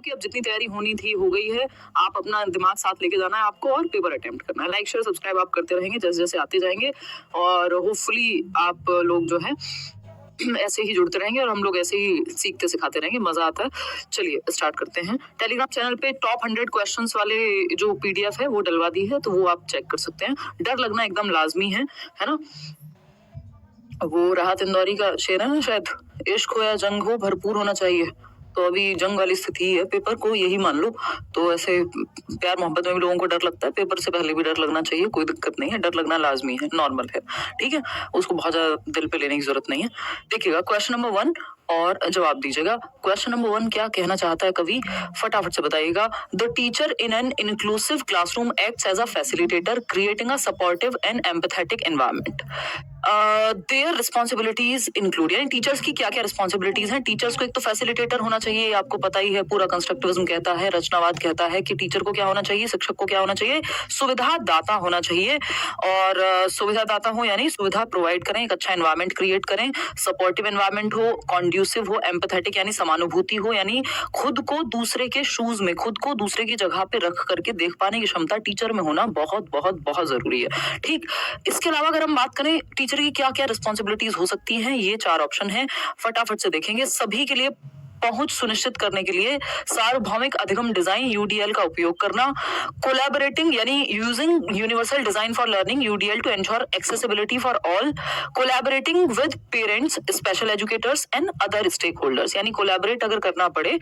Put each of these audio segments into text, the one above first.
क्योंकि अब जितनी तैयारी होनी थी हो गई है। आप अपना दिमाग साथ लेके जाना है आपको और पेपर अटेम्प्ट करना है। लाइक शेयर सब्सक्राइब आप करते रहेंगे जैसे जैसे आते जाएंगे और होपफुली आप लोग जो है ऐसे ही जुड़ते रहेंगे और हम लोग ऐसे ही सीखते सिखाते रहेंगे, मजा आता है। चलिए स्टार्ट करते हैं। टेलीग्राम चैनल पे टॉप 100 क्वेश्चंस वाले जो पीडीएफ है वो डलवा दी है, तो वो आप चेक कर सकते हैं। डर लगना एकदम लाजमी है ना। वो राहत इंदौरी का शेर है ना शायद, इश्क हो या जंग हो भरपूर होना चाहिए। तो अभी जंग वाली स्थिति है पेपर को, यही मान लो। तो ऐसे प्यार मोहब्बत में भी लोगों को डर लगता है, पेपर से पहले भी डर लगना चाहिए, कोई दिक्कत नहीं है। डर लगना लाजमी है, नॉर्मल है, ठीक है। उसको बहुत ज्यादा दिल पे लेने की जरूरत नहीं है। देखिएगा क्वेश्चन नंबर 1 और जवाब दीजिएगा। क्वेश्चन नंबर 1 क्या कहना चाहता है कवि, फटाफट से बताइएगा। The teacher in an inclusive classroom acts as a facilitator creating a supportive and empathetic environment. Their responsibilities include, यानी टीचर्स की क्या क्या रिस्पॉन्सिबिलिटीज हैं। टीचर्स को एक तो फैसिलिटेटर होना चाहिए, आपको पता ही है, पूरा कंस्ट्रक्टिविज्म कहता है, रचनावाद कहता है कि टीचर को क्या होना चाहिए, शिक्षक को क्या होना चाहिए, सुविधा दाता होना चाहिए। और सुविधा दाता हो यानी सुविधा प्रोवाइड करें, एक अच्छा एनवायरनमेंट क्रिएट करें, सपोर्टिव एनवायरनमेंट हो, कॉन्ड्यूसिव हो, एम्पैथेटिक यानी समानुभूति हो, यानी खुद को दूसरे के शूज में, खुद को दूसरे की जगह पे रख करके देख पाने की क्षमता टीचर में होना बहुत बहुत बहुत जरूरी है, ठीक। इसके अलावा अगर हम बात करें टीचर की क्या क्या रिस्पॉन्सिबिलिटीज हो सकती हैं, ये 4 ऑप्शन हैं, फटाफट से देखेंगे। सभी के लिए पहुंच सुनिश्चित करने के लिए सार्वभौमिक अधिगम डिजाइन यूडीएल का उपयोग करना, कोलैबोरेटिंग यानी using universal design for learning UDL to ensure accessibility for all, collaborating with parents, special educators and other stakeholders, यानी कोलैबोरेट अगर करना पड़े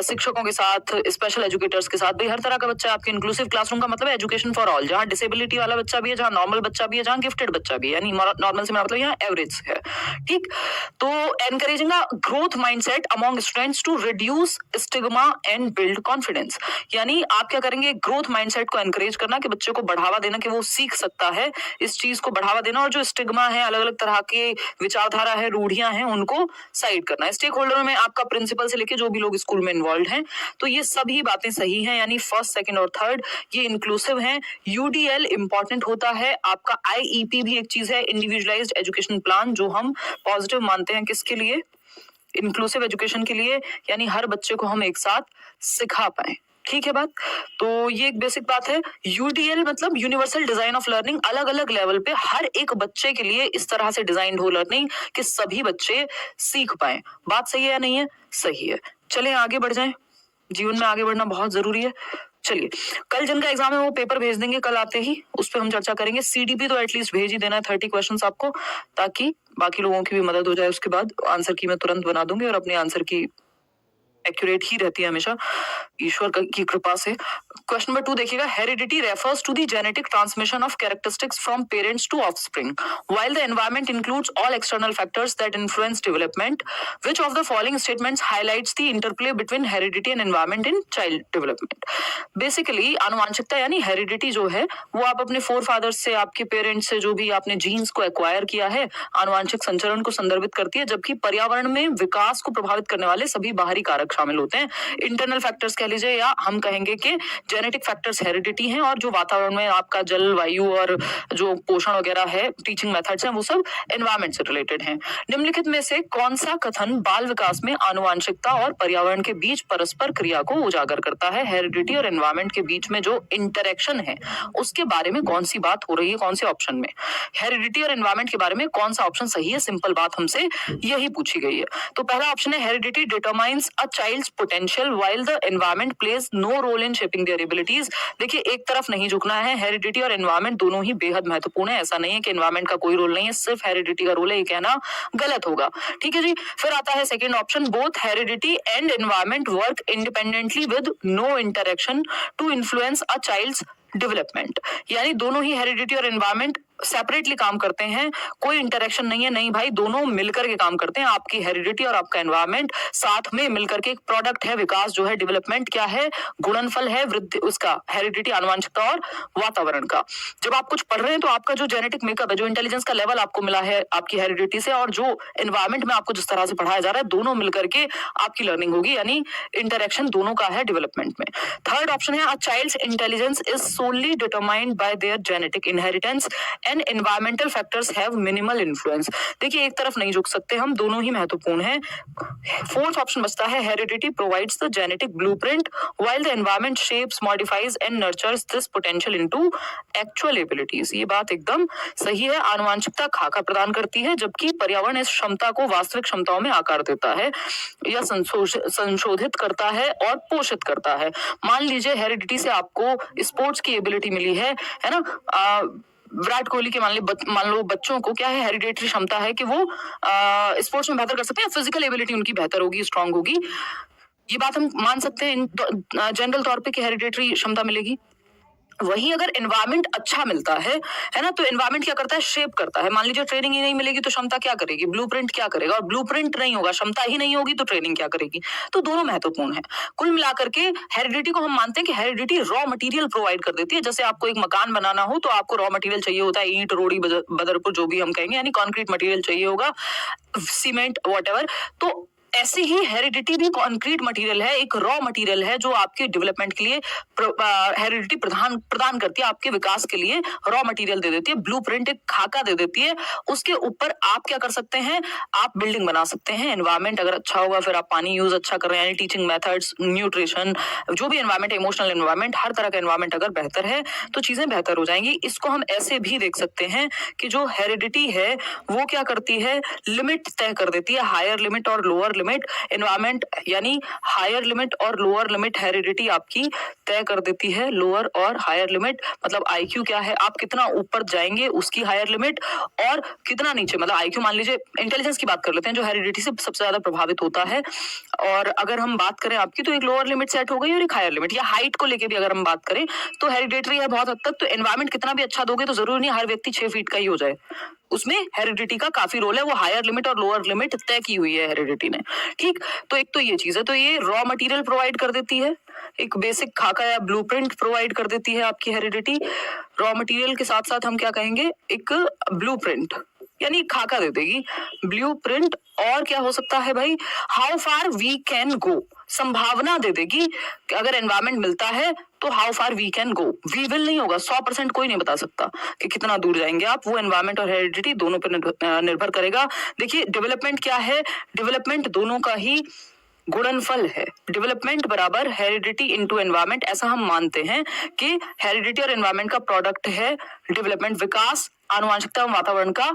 शिक्षकों के साथ, स्पेशल एजुकेटर्स के साथ। भाई हर तरह का बच्चा आपके इंक्लूसिव क्लासरूम का मतलब है एजुकेशन फॉर ऑल, जहां डिसेबिलिटी वाला बच्चा भी है, जहां नॉर्मल बच्चा भी है, जहां गिफ्टेड बच्चा भी है, यानी नॉर्मल से मतलब यहाँ एवरेज है, ठीक। तो encouraging a growth mindset among students to reduce stigma and build confidence, यानी आप क्या करेंगे, ग्रोथ माइंडसेट को एनकरेज करना कि बच्चे को बढ़ावा देना कि वो सीख सकता है, इस चीज को बढ़ावा देना, और जो स्टिग्मा है, अलग अलग तरह के विचारधारा है, रूढ़ियां हैं, उनको साइड करना। स्टेक होल्डर में आपका प्रिंसिपल से लेके जो भी लोग स्कूल में इन्वॉल्व हैं, तो ये सभी बातें सही हैं, यानी फर्स्ट, सेकंड और थर्ड ये इंक्लूसिव हैं। यूडीएल इंपॉर्टेंट होता है, आपका आईईपी भी एक चीज है, इंडिविजुअलाइज्ड एजुकेशन प्लान, जो हम पॉजिटिव मानते हैं किसके लिए, इंक्लूसिव एजुकेशन के लिए, यानी हर बच्चे को हम एक साथ सिखा पाए, ठीक है बात। तो ये एक बेसिक बात है। यूडीएल मतलब यूनिवर्सल डिजाइन ऑफ लर्निंग, अलग अलग लेवल पे हर एक बच्चे के लिए इस तरह से डिजाइन हो लर्निंग कि सभी बच्चे सीख पाए। बात सही है या नहीं है, सही है। चलें आगे बढ़ जाएं, जीवन में आगे बढ़ना बहुत जरूरी है। चलिए कल जिनका एग्जाम है वो पेपर भेज देंगे कल आते ही, उस पर हम चर्चा करेंगे। सीडीपी तो एटलीस्ट भेज ही देना है 30 क्वेश्चंस आपको, ताकि बाकी लोगों की भी मदद हो जाए। उसके बाद आंसर की मैं तुरंत बना दूंगी और अपने आंसर की एक्यूरेट ही रहती है हमेशा, ईश्वर की कृपा से। क्वेश्चन नंबर 2 देखिएगा, heredity refers to the genetic transmission of characteristics from parents to offspring while the environment includes all external factors that influence development, which of the following statements highlights the interplay between heredity and environment in child development. Basically आनुवांशिकता यानी heredity जो है वो आप अपने four fathers से, आपके parents से जो भी आपने जीन्स को एक्वायर किया है, आनुवांशिक संचरण को संदर्भित करती है, जबकि पर्यावरण में विकास को प्रभावित करने वाले सभी बाहरी कारक शामिल होते हैं। इंटरनल फैक्टर्स कह लीजिए, या हम कहेंगे कि जेनेटिक फैक्टर्स हेरिडिटी हैं, और जो वातावरण में आपका जल, वायु और जो पोषण वगैरह है, टीचिंग मेथड्स हैं, वो सब एनवायरनमेंट से रिलेटेड हैं। निम्नलिखित में से कौन सा कथन बाल विकास में आनुवांशिकता और पर्यावरण के बीच परस्पर क्रिया को उजागर करता है? हेरिडिटी और एनवायरनमेंट के बीच में जो इंटरेक्शन है उसके बारे में कौन सी बात हो रही है, कौन से ऑप्शन में? हेरिडिटी और एनवायरनमेंट के बारे में कौन सा ऑप्शन सही है? सिंपल बात हमसे यही पूछी गई है। तो पहला ऑप्शन है, heredity determines a child's potential while the environment plays no role in shaping their abilities. देखिए एक तरफ नहीं झुकना है, हेरिडिटी और एनवायरनमेंट दोनों ही बेहद महत्वपूर्ण है। ऐसा नहीं है कि एनवायरनमेंट का कोई रोल नहीं है, सिर्फ हेरिडिटी का रोल है, ये कहना गलत होगा। ठीक है जी। फिर आता है second option, both heredity and environment work independently with no interaction to influence a child's development, यानी दोनों ही हेरिडिटी और एनवायरनमेंट सेपरेटली काम करते हैं, कोई इंटरेक्शन नहीं है, नहीं भाई, दोनों मिलकर के काम करते हैं। आपकी हेरिडिटी और आपका एनवायरनमेंट साथ में मिलकर के एक प्रोडक्ट है, विकास जो है, डेवलपमेंट क्या है, गुणनफल है वृद्धि उसका, हेरिडिटी आनुवंशिकता और वातावरण का। जब आप कुछ पढ़ रहे हैं तो आपका जो जेनेटिक मेकअप है, जो इंटेलिजेंस का लेवल आपको मिला है आपकी हेरिडिटी से, और जो एनवायरनमेंट में आपको जिस तरह से पढ़ाया जा रहा है, दोनों मिलकर के आपकी लर्निंग होगी, यानी इंटरेक्शन दोनों का है डेवलपमेंट में। थर्ड ऑप्शन है, a child's intelligence is solely determined by their genetic inheritance and environmental factors have minimal influence. देखिए एक तरफ नहीं झुक सकते हम, दोनों ही महत्वपूर्ण हैं। फोर्थ ऑप्शन बचता है heredity provides the genetic blueprint while the environment shapes modifies and nurtures this potential into actual abilities. ये बात एकदम सही है। आनुवांशिकता खाका प्रदान करती है जबकि पर्यावरण इस क्षमता को वास्तविक क्षमताओं में आकार देता है या संशोधित करता है और पोषित करता है। मान लीजिए हेरिडिटी से आपको स्पोर्ट्स की एबिलिटी मिली है ना। विराट कोहली के मान लो बच्चों को क्या है, हेरिडेटरी क्षमता है कि वो स्पोर्ट्स में बेहतर कर सकते हैं, फिजिकल एबिलिटी उनकी बेहतर होगी, स्ट्रांग होगी। ये बात हम मान सकते हैं जनरल तौर पे कि हेरिडेटरी क्षमता मिलेगी। वहीं अगर एनवायरमेंट अच्छा मिलता है ना, तो एनवायरमेंट क्या करता है, शेप करता है। मान लीजिए ट्रेनिंग ही नहीं मिलेगी तो क्षमता क्या करेगी, ब्लूप्रिंट क्या करेगा, और ब्लूप्रिंट नहीं होगा, क्षमता ही नहीं होगी तो ट्रेनिंग क्या करेगी। तो दोनों महत्वपूर्ण है। कुल मिलाकर के हेरिडिटी को हम मानते हैं कि हेरिडिटी रॉ मटेरियल प्रोवाइड कर देती है। जैसे आपको एक मकान बनाना हो तो आपको रॉ मटेरियल चाहिए होता है, ईंट, रोड़ी, बदरपुर, जो भी हम कहेंगे, यानी कॉन्क्रीट मटेरियल चाहिए होगा, सीमेंट, व्हाटएवर। तो ऐसे ही हेरिडिटी भी कॉन्क्रीट मटेरियल है, एक रॉ मटेरियल है जो आपके डेवलपमेंट के लिए हेरिडिटी प्रदान करती है, आपके विकास के लिए रॉ मटेरियल दे देती है, ब्लूप्रिंट एक खाका दे देती है। उसके ऊपर आप क्या कर सकते हैं, आप बिल्डिंग बना सकते हैं। एनवायरमेंट अगर अच्छा होगा, फिर आप पानी यूज अच्छा कर रहे हैं, टीचिंग मेथड्स, न्यूट्रिशन, जो भी एनवायरमेंट, इमोशनल एनवायरमेंट, हर तरह का एनवायरमेंट अगर बेहतर है तो चीजें बेहतर हो जाएंगी। इसको हम ऐसे भी देख सकते हैं कि जो हेरिडिटी है वो क्या करती है, लिमिट तय कर देती है, हायर लिमिट और लोअर लिमिट। एनवायरमेंट यानी हायर लिमिट और लोअर लिमिट हेरिडिटी आपकी तय कर देती है। लोअर और हायर लिमिट मतलब आईक्यू क्या है, आप कितना ऊपर जाएंगे उसकी हायर लिमिट, और कितना नीचे, मतलब आईक्यू मान लीजिए, इंटेलिजेंस की बात कर लेते हैं जो हेरिडिटी से सबसे ज्यादा प्रभावित होता है। और अगर हम बात करें आपकी, तो एक लोअर लिमिट सेट हो गई और एक हायर लिमिट। या हाइट को लेके भी अगर हम बात करें तो हेरिडिटरी है बहुत हद तक। तो एनवायरमेंट कितना भी अच्छा दोगे तो जरूरी नहीं हर व्यक्ति 6 फीट का ही हो जाए, उसमें हेरिडिटी का काफी रोल है। वो हायर लिमिट और लोअर लिमिट तय की हुई है हेरिडिटी ने। ठीक, तो एक तो ये चीज है। तो ये रॉ मटेरियल प्रोवाइड कर देती है, एक बेसिक खाका या ब्लूप्रिंट प्रोवाइड कर देती है आपकी हेरिडिटी। रॉ मटेरियल के साथ साथ हम क्या कहेंगे, एक ब्लूप्रिंट यानी खाका दे देगी, ब्लूप्रिंट। और क्या हो सकता है भाई, how far we can go, संभावना दे देगी कि अगर एनवायरमेंट मिलता है तो how far we can go. We will नहीं होगा, 100% कोई नहीं बता सकता कि कितना दूर जाएंगे आप, वो एनवायरमेंट और हेरिडिटी दोनों पर निर्भर करेगा। देखिए डेवलपमेंट क्या है, डेवलपमेंट दोनों का ही गुणनफल है। डेवलपमेंट बराबर हेरिडिटी इनटू एनवायरमेंट, ऐसा हम मानते हैं कि हेरिडिटी और एनवायरमेंट का प्रोडक्ट है डेवलपमेंट। विकास आनुवंशिकता और वातावरण का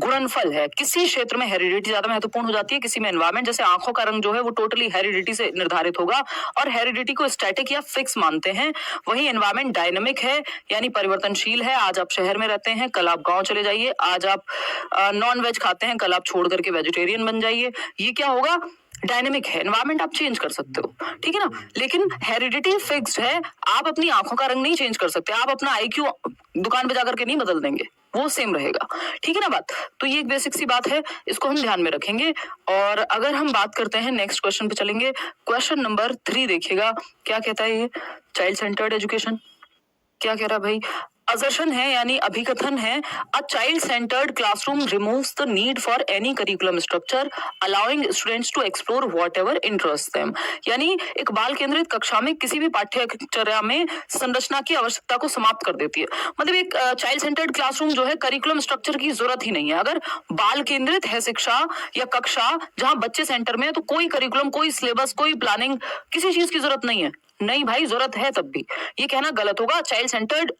गुणनफल है। किसी क्षेत्र में हेरिडिटी ज्यादा महत्वपूर्ण हो जाती है, किसी में एनवायरमेंट। जैसे आंखों का रंग जो है वो टोटली हेरिडिटी से निर्धारित होगा, और हेरिडिटी को स्टैटिक या फिक्स मानते हैं। वही एनवायरमेंट डायनेमिक है, यानी परिवर्तनशील है। आज आप शहर में रहते हैं, कल आप गांव चले जाइए। आज आप नॉन वेज खाते हैं, कल आप छोड़ करके वेजिटेरियन बन जाइए। ये क्या होगा, डायनेमिक है। एनवायरमेंट आप चेंज कर सकते हो, ठीक है ना, लेकिन हेरिडिटी फिक्स्ड है। आप अपनी आंखों का रंग नहीं चेंज कर सकते, आप अपना आईक्यू दुकान पे जाकर के नहीं बदल देंगे, वो सेम रहेगा, ठीक है ना बात। तो ये एक बेसिक सी बात है, इसको हम ध्यान में रखेंगे। और अगर हम बात करते हैं नेक्स्ट क्वेश्चन पे चलेंगे। क्वेश्चन नंबर 3 देखिएगा, क्या कहता है ये, चाइल्ड सेंटर्ड एजुकेशन। क्या कह रहा भाई, असर्शन है यानी अभिकथन है, a child centered classroom removes the need for any curriculum structure allowing students to explore whatever interest them. यानी एक बाल केंद्रित कक्षा में किसी भी पाठ्यचर्या में संरचना की आवश्यकता को समाप्त कर देती है। मतलब एक चाइल्ड सेंटर्ड क्लासरूम जो है, करिकुलम स्ट्रक्चर की जरूरत ही नहीं है। अगर बाल केंद्रित है शिक्षा या कक्षा जहां बच्चे सेंटर में है, तो कोई करिकुलम, कोई सिलेबस, कोई प्लानिंग, किसी चीज की जरूरत नहीं है। नहीं भाई, जरूरत है तब भी, ये कहना गलत होगा। चाइल्ड सेंटर्ड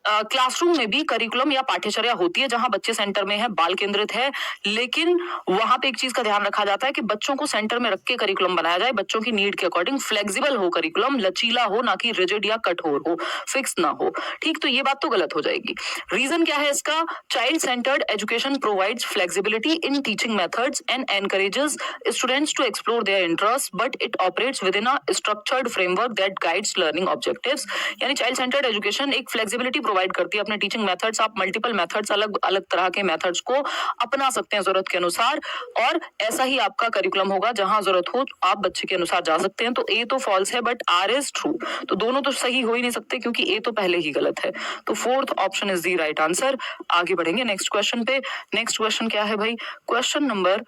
क्लासरूम में भी करिकुलम या पाठ्यचर्या होती है जहां बच्चे सेंटर में है, बाल केंद्रित है, लेकिन वहां पे एक चीज का ध्यान रखा जाता है कि बच्चों को सेंटर में रख के करिकुलम बनाया जाए, बच्चों की नीड के अकॉर्डिंग फ्लेक्सिबल हो करिकुलम, लचीला हो, ना कि रिजिड या कठोर हो, फिक्स ना हो। ठीक, तो ये बात तो गलत हो जाएगी। रीजन क्या है इसका, child centered education provides flexibility in teaching methods and encourages students to explore their interest, but it operates within a structured framework that guides learning objectives. यानी चाइल्ड सेंटर्ड एजुकेशन एक flexibility provide करती है अपने teaching methods. आप multiple methods, अलग अलग तरह के मेथड्स को अपना सकते हैं जरूरत के अनुसार, और ऐसा ही आपका करिकुलम होगा, जहां जरूरत हो आप बच्चे के अनुसार जा सकते हैं। तो ए तो फॉल्स है बट आर इज ट्रू, तो दोनों तो सही हो ही नहीं सकते क्योंकि ए तो पहले ही गलत है। तो fourth option is the right answer. आगे बढ़ेंगे नेक्स्ट क्वेश्चन पे। नेक्स्ट क्वेश्चन क्या है भाई, क्वेश्चन नंबर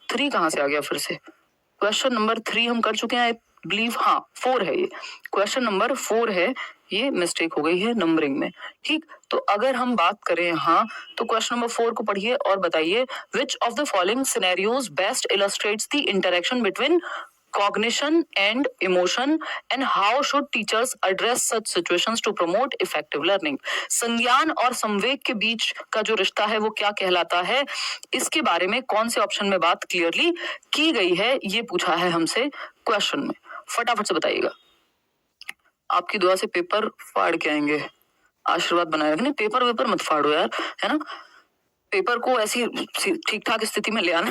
3 कहां से आ गया फिर से, क्वेश्चन नंबर 3 हम कर चुके हैं, आई बिलीव, हाँ 4 है ये, क्वेश्चन नंबर 4 है ये मिस्टेक हो गई है नंबरिंग में। ठीक, तो अगर हम बात करें यहाँ, तो क्वेश्चन नंबर 4 को पढ़िए और बताइए विच of the following scenarios best illustrates the interaction between cognition and emotion and how should teachers address such situations to promote effective learning। संज्ञान और संवेग के बीच का जो रिश्ता है वो क्या कहलाता है, इसके बारे में कौन से ऑप्शन में बात क्लियरली की गई है, ये पूछा है हमसे क्वेश्चन में। फटाफट से बताइएगा। आपकी दुआ से पेपर फाड़ के आएंगे, आशीर्वाद बनाए रखने। पेपर वेपर मत फाड़ो यार, है ना। पेपर को ऐसी ठीक ठाक स्थिति में ले आना,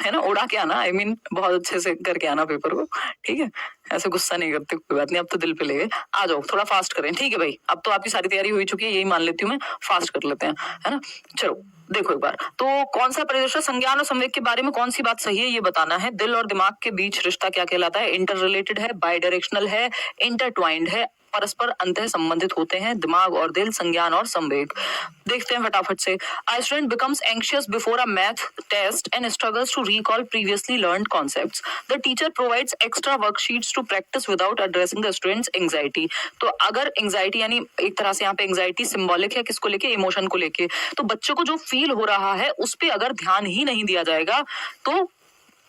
है ना, उड़ा के आना, आई मीन बहुत अच्छे से करके आना पेपर को, ठीक है। ऐसे गुस्सा नहीं करते, कोई बात नहीं, अब तो दिल पे ले गए। आ जाओ, थोड़ा फास्ट करें, ठीक है भाई। अब तो आपकी सारी तैयारी हो चुकी है, यही मान लेती हूँ मैं, फास्ट कर लेते हैं, है ना। चलो देखो एक बार, तो कौन सा परिदृश्य संज्ञान और संवेग के बारे में कौन सी बात सही है ये बताना है। दिल और दिमाग के बीच रिश्ता क्या कहलाता है, इंटर रिलेटेड है, बाई डायरेक्शनल है, इंटरट्वाइंड है, परस्पर अंतः संबंधित होते हैं दिमाग और दिल, संज्ञान और संवेग। देखते हैं फटाफट से। A student becomes anxious before a math test and struggles to recall previously learned concepts. The teacher provides extra worksheets to practice without addressing the student's anxiety. तो अगर एंजाइटी यानी एक तरह से यहाँ पे एंजाइटी सिंबॉलिक है, किसको लेके, इमोशन को लेके, तो बच्चों को जो फील हो रहा है उस पे अगर ध्यान ही नहीं दिया जाएगा तो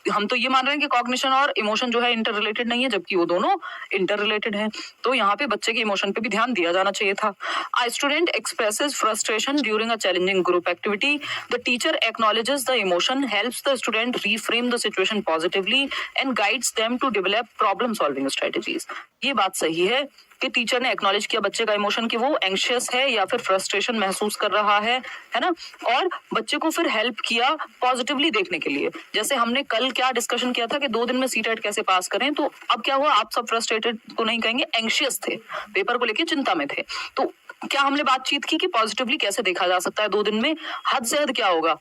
हम तो ये मान रहे हैं कि कॉग्निशन और इमोशन जो है इंटर रिलेटेड नहीं है, जबकि वो दोनों इंटर रिलेटेड है। तो यहाँ पे बच्चे के इमोशन पे भी ध्यान दिया जाना चाहिए था। A student expresses frustration during a challenging group activity. The teacher acknowledges the emotion, helps the student reframe the situation positively and guides them to develop problem solving strategies. ये बात सही है कि टीचर ने एक्नॉलेज किया बच्चे का emotion कि वो एंग्शियस है या फिर फ्रस्ट्रेशन महसूस कर रहा है ना, और बच्चे को फिर हेल्प किया पॉजिटिवली देखने के लिए। जैसे हमने कल क्या डिस्कशन किया था कि 2 दिन में सीटेट कैसे पास करें, तो अब क्या हुआ, आप सब फ्रस्ट्रेटेड तो नहीं कहेंगे, एंग्शियस थे, पेपर को लेके चिंता में थे। तो क्या हमने बातचीत की कि पॉजिटिवली कैसे देखा जा सकता है 2 दिन में, हद से हद क्या होगा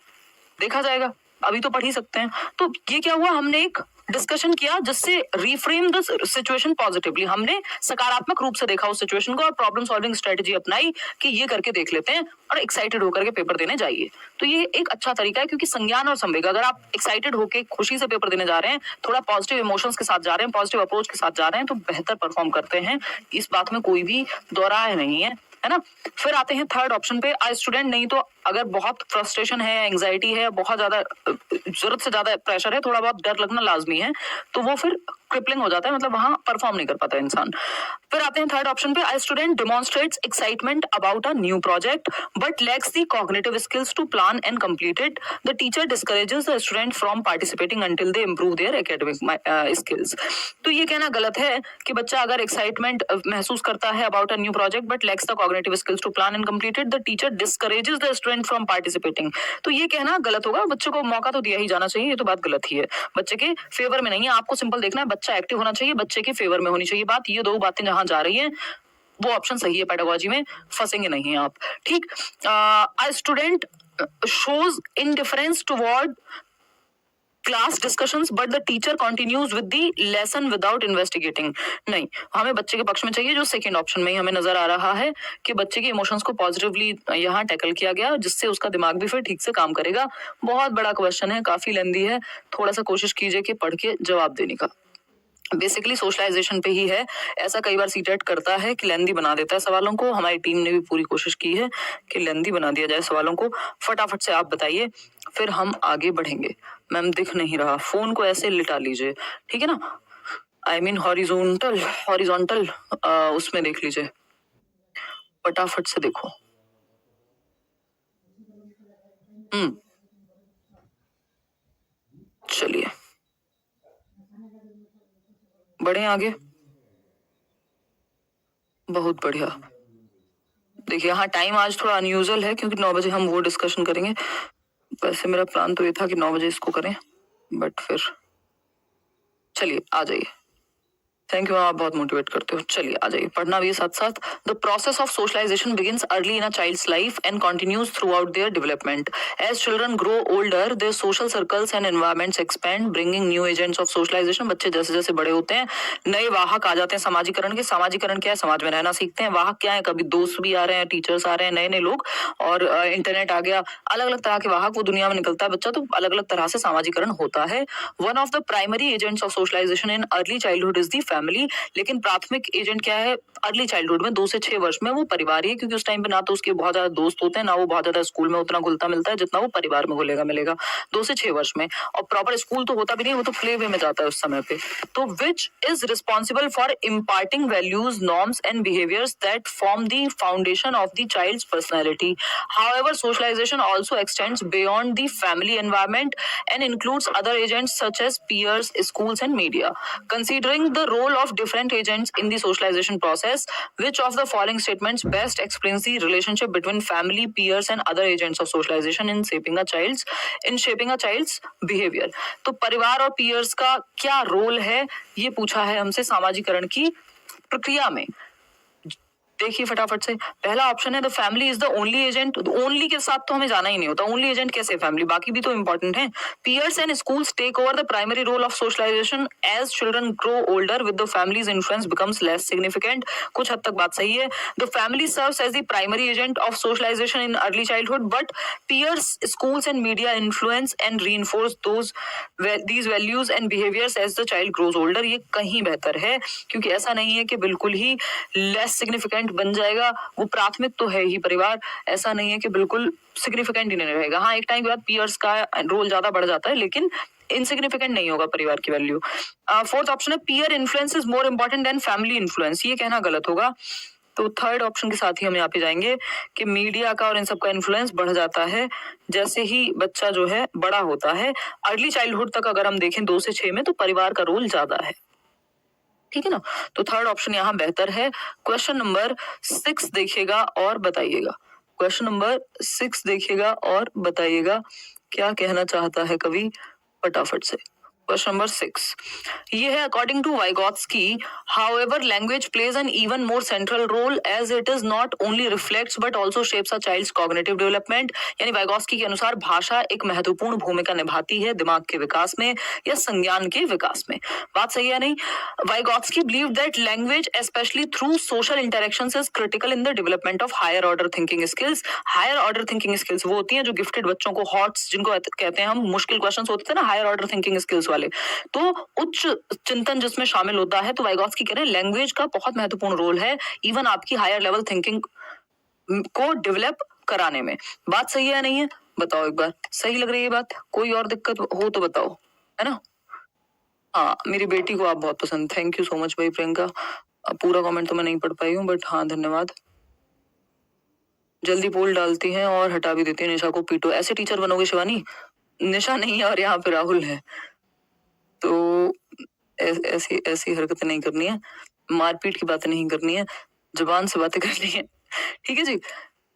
देखा जाएगा, अभी तो पढ़ ही सकते हैं। तो ये क्या हुआ, हमने एक डिस्कशन किया जिससे रिफ्रेम द सिचुएशन पॉजिटिवली, हमने सकारात्मक रूप से देखा उस सिचुएशन को और प्रॉब्लम सॉल्विंग स्ट्रेटजी अपनाई कि ये करके देख लेते हैं और एक्साइटेड होकर के पेपर देने जाइए। तो ये एक अच्छा तरीका है, क्योंकि संज्ञान और संवेग, अगर आप एक्साइटेड होकर खुशी से पेपर देने जा रहे हैं, थोड़ा पॉजिटिव इमोशंस के साथ जा रहे हैं, पॉजिटिव अप्रोच के साथ जा रहे हैं, तो बेहतर परफॉर्म करते हैं, इस बात में कोई भी दोहराए नहीं है ना। फिर आते हैं थर्ड ऑप्शन पे। आ स्टूडेंट, नहीं तो अगर बहुत फ्रस्ट्रेशन है, एंजाइटी है, बहुत ज्यादा जरूरत से ज्यादा प्रेशर है, थोड़ा बहुत डर लगना लाजमी है, तो वो फिर क्रिपलिंग हो जाता है, मतलब वहां परफॉर्म नहीं कर पाता इंसान। फिर आते हैं थर्ड ऑप्शन पे। A student demonstrates excitement about a new project but lacks the cognitive skills to plan and complete it. The teacher discourages the student from participating until they improve their academic skills. तो ये कहना गलत है कि बच्चा अगर excitement महसूस करता है about a new project but lacks the cognitive skills to plan and complete it, the teacher discourages the student from participating. तो ये कहना गलत होगा, बच्चे को मौका तो दिया ही जाना चाहिए, ये तो बात गलत ही है, बच्चे के फेवर में नहीं है। आपको सिंपल देखना है, बच्चा एक्टिव होना चाहिए, बच्चे के फेवर में होनी चाहिए बात। ये 2 बातें जहां जा रही हैं वो ऑप्शन सही है, पेडागोजी में फंसेंगे नहीं आप, ठीक। A student shows indifference toward class discussions but the teacher continues with the lesson without investigating. नहीं, हमें बच्चे के पक्ष में चाहिए जो सेकंड ऑप्शन में ही हमें नजर आ रहा है कि बच्चे के इमोशंस को पॉजिटिवली यहाँ टैकल किया गया, जिससे उसका दिमाग भी फिर ठीक से काम करेगा। बहुत बड़ा क्वेश्चन है, काफी लेंदी है, थोड़ा सा कोशिश कीजिए कि पढ़ के जवाब देने का। बेसिकली सोशलाइजेशन पे ही है, ऐसा कई बार सीटेट करता है कि लेंदी बना देता है सवालों को। हमारी टीम ने भी पूरी कोशिश की है कि लेंदी बना दिया जाए सवालों को। फटाफट से आप बताइए, फिर हम आगे बढ़ेंगे। मैम दिख नहीं रहा, फोन को ऐसे लिटा लीजिए, ठीक है ना, आई मीन हॉरिजॉन्टल उसमें देख लीजिए, फटाफट से देखो। चलिए बढ़े आगे, बहुत बढ़िया। देखिए यहाँ टाइम आज थोड़ा अनयूजुअल है क्योंकि 9 बजे हम वो डिस्कशन करेंगे। वैसे मेरा प्लान तो ये था कि 9 बजे इसको करें, बट फिर चलिए आ जाइए। थैंक यू, आप बहुत मोटिवेट करते हो। चलिए आ जाइए, पढ़ना भी है साथ साथ। The process of socialization begins early in a child's life and continues throughout their development. As children grow older, their social circles and environments expand, bringing new agents of socialization. बच्चे जैसे जैसे बड़े होते हैं, नए वाहक आ जाते हैं समाजीकरण के। समाजीकरण क्या है, समाज में रहना सीखते हैं। वाहक क्या है, कभी दोस्त भी आ रहे हैं, टीचर्स आ रहे हैं, नए नए लोग, और इंटरनेट आ गया, अलग अलग तरह के वाहक वो दुनिया में निकलता है बच्चा, तो अलग अलग तरह से समाजीकरण होता है। One of the primary agents of socialization in early childhood is the family. Family, लेकिन प्राथमिक एजेंट क्या है अर्ली चाइल्डहुड में 2 से 6 वर्ष में वो परिवार ही है, क्योंकि उस टाइम पे ना तो उसके बहुत ज्यादा दोस्त होते हैं, ना वो बहुत ज्यादा स्कूल में उतना घुलता मिलता है जितना वो परिवार में घुलेगा मिलेगा 2 से 6 वर्ष में। और प्रॉपर स्कूल तो होता भी नहीं, वो तो प्ले वे में जाता है उस समय पे। तो which is responsible for imparting values, norms and behaviours that form the foundation of the child's personality. However socialization also extends beyond the family environment and includes other agents such as peers, schools and media. Considering the role of different agents in the socialization process, which of the following statements best explains the relationship between family, peers and other agents of socialization in shaping a child's behavior? तो परिवार और peers का क्या role है, ये पूछा है हमसे सामाजिकरण की प्रक्रिया में। देखिए फटाफट से, पहला ऑप्शन है the family is the only agent. Only के साथ तो हमें जाना ही नहीं होता, ओनली एजेंट कैसे फैमिली, बाकी भी तो इंपॉर्टेंट है। Peers and schools take over the primary role of socialization as children grow older with the family's influence becomes less significant. कुछ हद तक बात सही है। The family serves as the primary agent of socialization in early childhood, but peers, schools and media influence and reinforce these values and behaviors as the child grows older। ये कहीं बेहतर है, क्योंकि ऐसा नहीं है कि बिल्कुल ही लेस सिग्निफिकेंट बन जाएगा। वो प्राथमिक तो है ही परिवार, ऐसा नहीं है कि बिल्कुल सिग्निफिकेंट ही नहीं रहेगा। हाँ, एक टाइम के बाद पीयर्स का रोल ज्यादा बढ़ जाता है, लेकिन इनसिग्निफिकेंट नहीं होगा परिवार की वैल्यू। फोर्थ ऑप्शन है peer influence is more important than family influence. ये कहना गलत होगा। तो थर्ड ऑप्शन के साथ ही हम यहाँ पे जाएंगे कि मीडिया का और इन सब का इन्फ्लुएंस बढ़ जाता है जैसे ही बच्चा जो है बड़ा होता है। अर्ली चाइल्डहुड तक अगर हम देखें 2 से 6 में, तो परिवार का रोल ज्यादा है, ठीक है ना। तो थर्ड ऑप्शन यहाँ बेहतर है। क्वेश्चन नंबर 6 देखिएगा और बताइएगा। क्वेश्चन नंबर 6 देखिएगा और बताइएगा क्या कहना चाहता है कवि, फटाफट से। क्वेश्चन नंबर 6 ये है, according to Vygotsky, however language plays an even more central role as it is not only reflects but also shapes a child's cognitive development. यानी वाइगॉत्स्की के अनुसार भाषा एक महत्वपूर्ण भूमिका निभाती है दिमाग के विकास में या संज्ञान के विकास में। बात सही है नहीं? Vygotsky believe that language specially through social interactions is critical in the development of higher order thinking skills. Higher order thinking skills वो होती हैं जो गिफ्टेड बच्चों को, हॉट्स जिनको कहते हैं हम, मुश्किल क्वेश्चंस होते थे ना हायर ऑर्डर थिंकिंग स्किल्स वाले, तो उच्च चिंतन जिसमें शामिल होता है। तो वाइगॉत्स्की कह रहे हैं लैंग्वेज का बहुत महत्वपूर्ण रोल है इवन आपकी हायर लेवल थिंकिंग को डेवलप कराने में। बात सही है या नहीं है, बताओ एक बार। सही लग रही है बात? कोई और दिक्कत हो तो बताओ, है ना। हाँ, मेरी बेटी को आप बहुत पसंद, थैंक यू सो मच भाई प्रियंका। पूरा कमेंट तो मैं नहीं पढ़ पाई हूँ, बट हाँ धन्यवाद। जल्दी पोल डालती हैं और हटा भी देती है, निशा को पीटो। ऐसे टीचर बनोगे शिवानी? निशा नहीं है और यहाँ पे राहुल है, तो ऐसी ऐसी हरकतें नहीं करनी है, मारपीट की बातें नहीं करनी है, जुबान से बातें करनी है, ठीक है जी।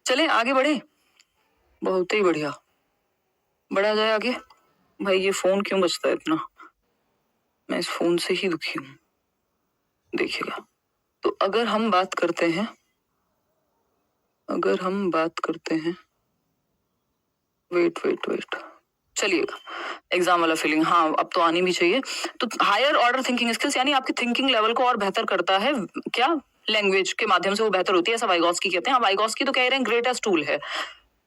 चले आगे बढ़े, बहुत ही बढ़िया, बढ़ा जाए आगे। भाई ये फोन क्यों बजता है इतना, मैं इस फोन से ही दुखी हूँ। देखिएगा, तो अगर हम बात करते हैं वेट चलिएगा, एग्जाम वाला फीलिंग, हाँ अब तो आनी भी चाहिए। तो हायर ऑर्डर थिंकिंग स्किल्स यानी आपकी थिंकिंग लेवल को और बेहतर करता है क्या, लैंग्वेज के माध्यम से वो बेहतर होती है, ऐसा वाइगॉत्स्की कहते हैं। हाँ, वाइगॉत्स्की तो कह रहे हैं ग्रेटेस्ट टूल है।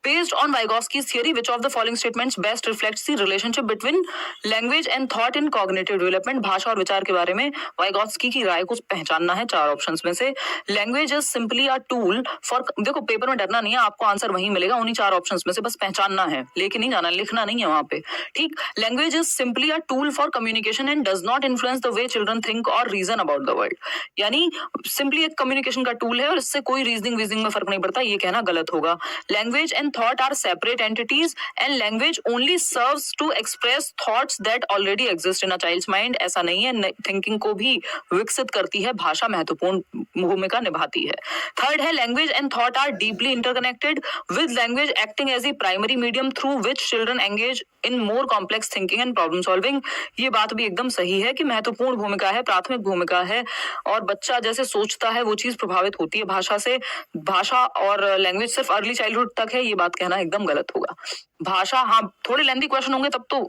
Based on Vygotsky's theory, which of the following statements best reflects the relationship between language and thought in cognitive development? भाषा और विचार के बारे में वाइगॉत्स्की की राय को पहचानना है 4 ऑप्शंस में से। Language is simply a tool for, देखो पेपर में डरना नहीं है, आपको आंसर वहीं मिलेगा उन्हीं 4 ऑप्शंस में से, बस पहचानना है, लेके नहीं जाना, लिखना नहीं है वहां पे, ठीक। Language is simply a tool for communication and does not influence the way children think और रीजन अबाउट द वर्ल्ड। यानी सिंपली एक कम्युनिकेशन का टूल है और इससे कोई रीजनिंग में फर्क नहीं पड़ता, ये कहना गलत होगा। Language and thought are separate entities and language only serves to express thoughts that already exist in a child's mind। ऐसा नहीं है, थिंकिंग को भी विकसित करती है भाषा, महत्वपूर्ण भूमिका निभाती है। थर्ड है, language and thought are deeply interconnected with language acting as a primary medium through which children engage in more complex thinking and problem solving. ये बात भी एकदम सही है कि महत्वपूर्ण भूमिका है, प्राथमिक भूमिका है, और बच्चा जैसे सोचता है वो चीज प्रभावित होती है भाषा से। भाषा और लैंग्वेज सिर्फ अर्ली चाइल्डहुड तक है, ये बात कहना एकदम गलत होगा। भाषा, हाँ थोड़े लेंथी क्वेश्चन होंगे तब तो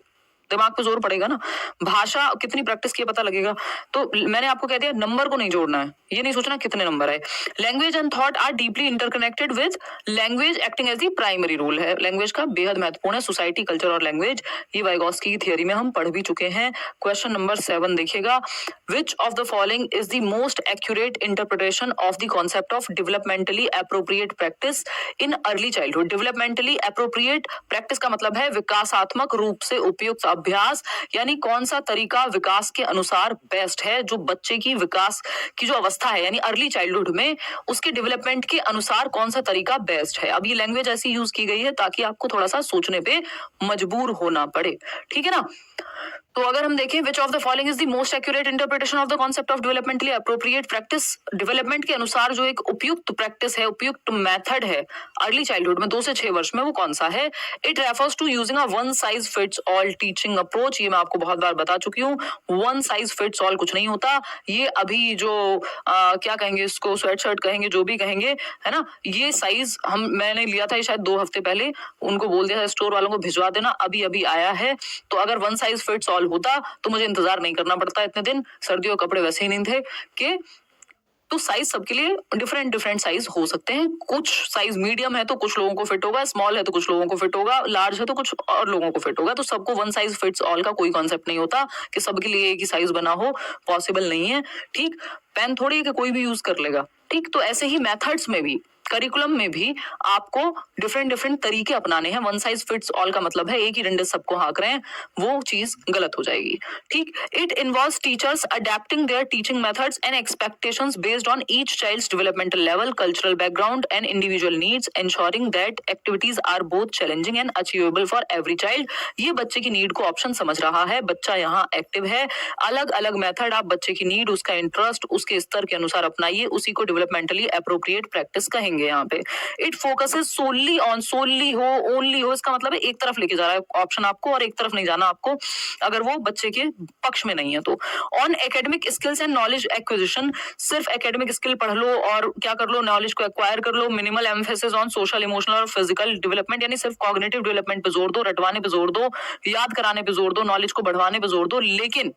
दिमाग पे जोर पड़ेगा ना। भाषा कितनी प्रैक्टिस किए पता लगेगा। तो मैंने आपको कह दिया नंबर को नहीं जोड़ना है, ये नहीं सोचना कितने नंबर है। Language and thought are deeply interconnected with language acting as the primary role है। लैंग्वेज का बेहद महत्वपूर्ण है, सोसाइटी, कल्चर और लैंग्वेज। ये वाइगोस्की की थियरी में हम पढ़ भी चुके हैं। क्वेश्चन नंबर 7 देखिएगा, which of the following is the most accurate interpretation of the concept of developmentally appropriate practice in early childhood. Developmentally appropriate practice का मतलब है विकासात्मक रूप से उपयुक्त अभ्यास, यानी कौन सा तरीका विकास के अनुसार बेस्ट है, जो बच्चे की विकास की जो अवस्था है यानी अर्ली चाइल्डहुड में उसके डेवलपमेंट के अनुसार कौन सा तरीका बेस्ट है। अब ये लैंग्वेज ऐसी यूज की गई है ताकि आपको थोड़ा सा सोचने पे मजबूर होना पड़े, ठीक है ना। तो अगर हम देखें विच of the following is the most accurate interpretation of the concept of developmentally appropriate practice, development के अनुसार जो एक उपयुक्त प्रैक्टिस है, उपयुक्त मेथड है अर्ली चाइल्डहुड में 2 से 6 वर्ष में, वो कौन सा है। It refers to using a one size fits all teaching approach. ये मैं आपको बहुत बार बता चुकी हूँ, वन साइज फिट्स ऑल कुछ नहीं होता। ये अभी जो क्या कहेंगे इसको, स्वेट शर्ट कहेंगे, जो भी कहेंगे, है ना, ये साइज मैंने लिया था ये शायद 2 हफ्ते पहले, उनको बोल दिया था स्टोर वालों को भिजवा देना, अभी अभी आया है। तो अगर वन साइज फिट्स ऑल होता तो मुझे इंतजार नहीं करना पड़ता इतने दिन, सर्दियों के कपड़े वैसे ही नहीं थे कि। तो साइज सबके लिए डिफरेंट साइज हो सकते हैं। कुछ साइज मीडियम है तो कुछ लोगों को फिट होगा, स्मॉल है तो कुछ लोगों को फिट होगा, लार्ज है तो कुछ और लोगों को फिट होगा। तो सबको वन साइज फिट्स ऑल का कोई कॉन्सेप्ट नहीं होता कि सबके लिए एक ही साइज बना हो, पॉसिबल नहीं है, ठीक। पेन थोड़ी है कि कोई भी यूज कर लेगा, ठीक। तो ऐसे ही मेथड्स में भी, करिकुलम में भी आपको डिफरेंट तरीके अपनाने हैं। वन साइज फिट्स ऑल का मतलब है एक ही डंडे सबको हाँक रहे हैं, वो चीज गलत हो जाएगी, ठीक। It involves teachers adapting their teaching methods and expectations based on each child's developmental level, cultural background and individual needs, ensuring that activities are both challenging and achievable for every child. ये बच्चे की need को option समझ रहा है, बच्चा यहाँ active है। अलग अलग मेथड आप बच्चे की नीड, उसका इंटरेस्ट, उसके स्तर के अनुसार अपनाइए, उसी को डेवलपमेंटली एप्रोप्रिएट प्रैक्टिस कहेंगे यहाँ पे। इट फोकसेस सोनली ऑन, सोनली हो, ओनली हो, इसका मतलब है एक तरफ लेके जा रहा है ऑप्शन आपको और एक तरफ नहीं जाना आपको, अगर वो बच्चे के पक्ष में नहीं है तो। On academic skills and knowledge acquisition, सिर्फ एकेडमिक स्किल पढ़ लो और क्या कर लो, नॉलेज को एक्वायर कर लो। Minimal emphasis on social, emotional और फिजिकल डेवलपमेंट, यानी सिर्फ कॉग्निटिव डेवलपमेंट पे जोर दो, रटवाने पे जोर दो, याद कराने पे जोर दो, नॉलेज को बढ़वाने पे जोर दो, लेकिन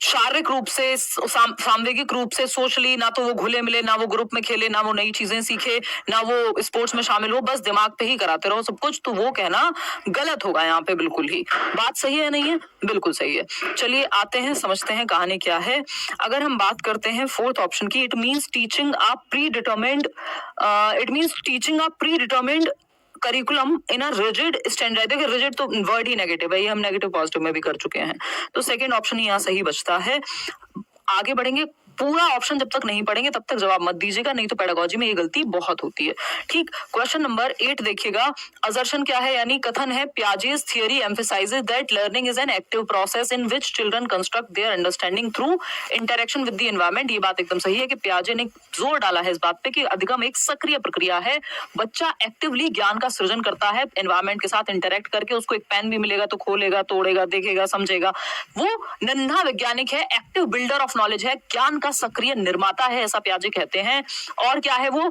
शारीरिक रूप से, सामवेगिक रूप से, सोशली ना तो वो घुले मिले, ना वो ग्रुप में खेले, ना वो नई चीजें सीखे, ना वो स्पोर्ट्स में शामिल हो, बस दिमाग पे ही कराते रहो सब कुछ, तो वो कहना गलत होगा यहाँ पे। बिल्कुल ही बात सही है, नहीं है, बिल्कुल सही है। चलिए आते हैं, समझते हैं कहानी क्या है। अगर हम बात करते हैं 4th ऑप्शन की, it means teaching a pre determined curriculum in a rigid standard. देखिए रिजिड तो वर्ड ही नेगेटिव है, ये हम नेगेटिव पॉजिटिव में भी कर चुके हैं, तो सेकंड ऑप्शन यहाँ सही बचता है। आगे बढ़ेंगे, पूरा ऑप्शन जब तक नहीं पढ़ेंगे तब तक जवाब मत दीजिएगा, नहीं तो पेडागोजी में ये गलती बहुत होती है, ठीक। क्वेश्चन नंबर 8 देखिएगा, असर्शन क्या है, यानी कथन है, Piaget's theory emphasises that learning is an active process in which children construct their understanding through interaction with the environment. ये बात एकदम सही है कि पियाजे ने जोर डाला है इस बात पे कि अधिगम एक सक्रिय प्रक्रिया है, बच्चा एक्टिवली ज्ञान का सृजन करता है एनवायरनमेंट के साथ इंटरेक्ट करके। उसको एक पेन भी मिलेगा तो खोलेगा, तोड़ेगा, देखेगा, समझेगा, वो नन्हा वैज्ञानिक है, एक्टिव बिल्डर ऑफ नॉलेज है, ज्ञान का सक्रिय निर्माता है, ऐसा पियाजे कहते हैं। और क्या है वो,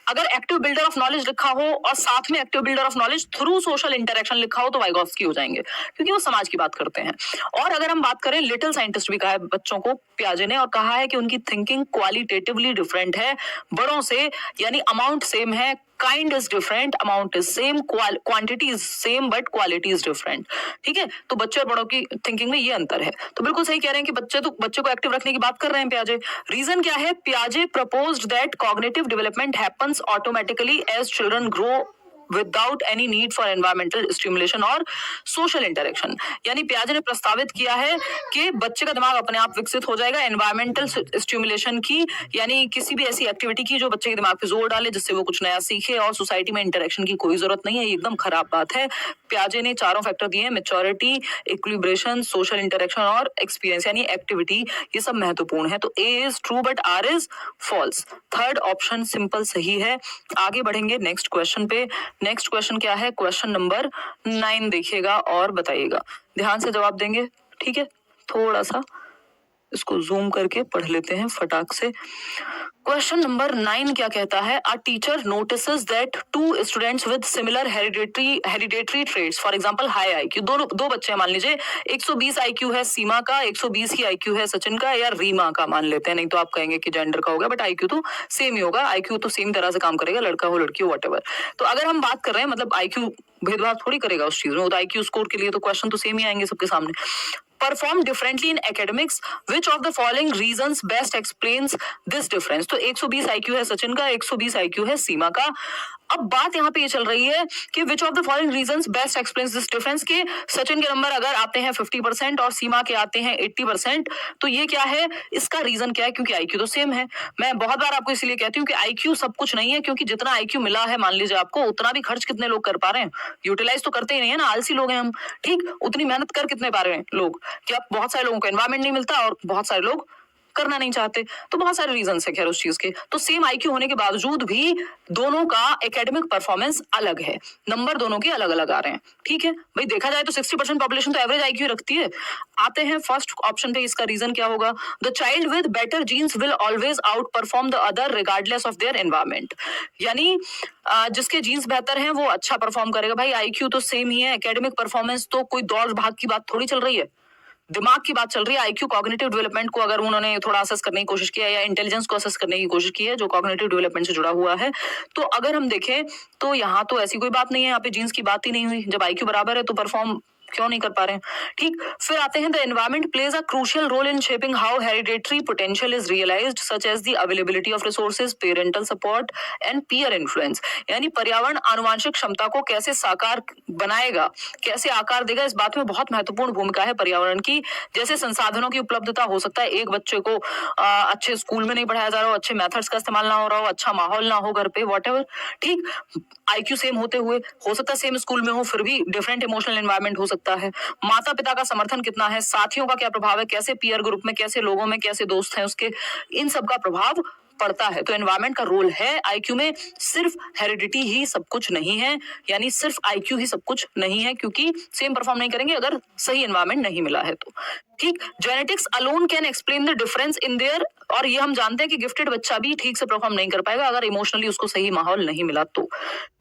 अगर एक्टिव बिल्डर ऑफ नॉलेज लिखा हो और साथ में active builder of knowledge through social interaction लिखा हो तो वाइगोव्स्की हो जाएंगे, क्योंकि वो समाज की बात करते हैं। और अगर हम बात करें, लिटिल साइंटिस्ट भी कहा है बच्चों को पियाजे ने, और कहा है कि उनकी थिंकिंग क्वालिटेटिवली डिफरेंट है बड़ों से, यानी अमाउंट सेम है, kind is different, amount is same, quantity is same but quality is different, ठीक है। तो बच्चे और बड़ों की थिंकिंग में ये अंतर है। तो बिल्कुल सही कह रहे हैं कि बच्चे को एक्टिव रखने की बात कर रहे हैं पियाजे। रीजन क्या है, पियाजे proposed that cognitive development happens automatically as children grow without any need for environmental stimulation और सोशल इंटरेक्शन। यानी पियाजे ने प्रस्तावित किया है कि बच्चे का दिमाग अपने आप विकसित हो जाएगा एनवायरमेंटल स्टिमुलेशन की, यानी किसी भी ऐसी एक्टिविटी की जो बच्चे के दिमाग पे जोर डाले, जिससे वो कुछ नया सीखे, और सोसाइटी में इंटरेक्शन की कोई जरूरत नहीं है। ये एकदम खराब बात है। पियाजे ने 4 फैक्टर दिए हैं, मैच्योरिटी, इक्विलिब्रेशन, सोशल इंटरेक्शन और एक्सपीरियंस, यानी एक्टिविटी, ये सब महत्वपूर्ण है। तो A is true but R is false. Third option simple सही है। आगे बढ़ेंगे नेक्स्ट क्वेश्चन पे। नेक्स्ट क्वेश्चन क्या है, क्वेश्चन नंबर 9 देखिएगा और बताइएगा, ध्यान से जवाब देंगे, ठीक है, थोड़ा सा इसको जूम करके पढ़ लेते हैं फटाक से। क्वेश्चन नंबर 9 क्या कहता है? A teacher notices that two students with similar hereditary traits, for example high IQ, दो बच्चे हैं, मान लीजिए 120 आईक्यू है सीमा का, 120 ही आईक्यू है सचिन का या रीमा का, मान लेते हैं, नहीं तो आप कहेंगे कि जेंडर का होगा, बट आईक्यू तो सेम ही होगा, आईक्यू तो सेम तरह से काम करेगा, लड़का हो लड़की हो व्हाटएवर। तो अगर हम बात कर रहे हैं, मतलब आईक्यू भेदभाव थोड़ी करेगा उस चीज में, तो आईक्यू स्कोर के लिए तो क्वेश्चन तो सेम ही आएंगे सबके सामने। Perform differently in academics, which of the following reasons best explains this difference. तो 120 आईक्यू है सचिन का, 120 आईक्यू है सीमा का। अब बात यहाँ पे ये चल रही है कि विच of the following reasons best explains this difference, के सचिन के नंबर अगर आते हैं 50% और सीमा के आते हैं 80%, तो ये क्या है, इसका रीजन क्या है? क्योंकि आईक्यू तो सेम है। मैं बहुत बार आपको इसलिए कहती हूँ कि आईक्यू सब कुछ नहीं है, क्योंकि जितना आईक्यू मिला है, मान लीजिए आपको, उतना भी खर्च कितने लोग कर पा रहे हैं? यूटिलाइज तो करते ही नहीं है ना, आलसी लोग हैं हम। ठीक, उतनी मेहनत कर कितने पा रहे हैं लोग? क्या बहुत सारे लोगों को एनवायरमेंट नहीं मिलता और बहुत सारे लोग करना नहीं चाहते, तो बहुत सारे रीजन है खैर उस चीज के। तो सेम आईक्यू होने के बावजूद भी दोनों का एकेडमिक परफॉर्मेंस अलग है, नंबर दोनों के अलग अलग आ रहे हैं। ठीक है भाई, देखा जाए तो 60% पॉपुलेशन तो एवरेज आईक्यू रखती है। आते हैं फर्स्ट ऑप्शन पे, इसका रीजन क्या होगा? The child with better genes will always outperform the other regardless of their environment. यानी जिसके जीन्स बेहतर हैं वो अच्छा परफॉर्म करेगा। भाई आईक्यू तो सेम ही है, एकेडमिक परफॉर्मेंस तो कोई दौड़ भाग की बात थोड़ी चल रही है, दिमाग की बात चल रही है। आईक्यू कॉग्निटिव डेवलपमेंट को अगर उन्होंने थोड़ा असेस करने की कोशिश किया, या इंटेलिजेंस को असेस करने की कोशिश की है, जो कॉग्निटिव डेवलपमेंट से जुड़ा हुआ है, तो अगर हम देखें तो यहाँ तो ऐसी कोई बात नहीं है, यहाँ पे जीन्स की बात ही नहीं हुई। जब आईक्यू बराबर है तो परफॉर्म क्यों नहीं कर पा रहे हैं? ठीक, फिर आते हैं the environment plays a crucial role in shaping how hereditary potential is realized, such as the availability of resources, parental support and peer influence. यानी पर्यावरण आनुवांशिक क्षमता को कैसे साकार बनाएगा, कैसे आकार देगा, इस बात में बहुत महत्वपूर्ण भूमिका है पर्यावरण की। जैसे संसाधनों की उपलब्धता, हो सकता है एक बच्चे को अच्छे स्कूल में नहीं पढ़ाया जा रहा हो, अच्छे मेथड्स का इस्तेमाल ना हो रहा हो, अच्छा माहौल ना हो घर पे, व्हाटएवर। ठीक, आईक्यू सेम होते हुए हो सकता है सेम स्कूल में हो, फिर भी डिफरेंट इमोशनल एनवायरनमेंट हो सकता है। माता पिता का समर्थन कितना है, साथियों का क्या प्रभाव है, कैसे पीयर ग्रुप में, कैसे लोगों में, कैसे दोस्त हैं उसके, इन सब का प्रभाव पड़ता है। तो एनवायरमेंट का रोल है आईक्यू में। सिर्फ हेरिडिटी ही सब कुछ नहीं है, यानी सिर्फ आईक्यू ही सब कुछ नहीं है, क्योंकि सेम परफॉर्म नहीं करेंगे अगर सही एनवायरमेंट नहीं मिला है तो। ठीक, genetics alone can explain the difference in their, और ये हम जानते हैं कि गिफ्टेड बच्चा भी ठीक से परफॉर्म नहीं कर पाएगा अगर इमोशनली उसको सही माहौल नहीं मिला तो।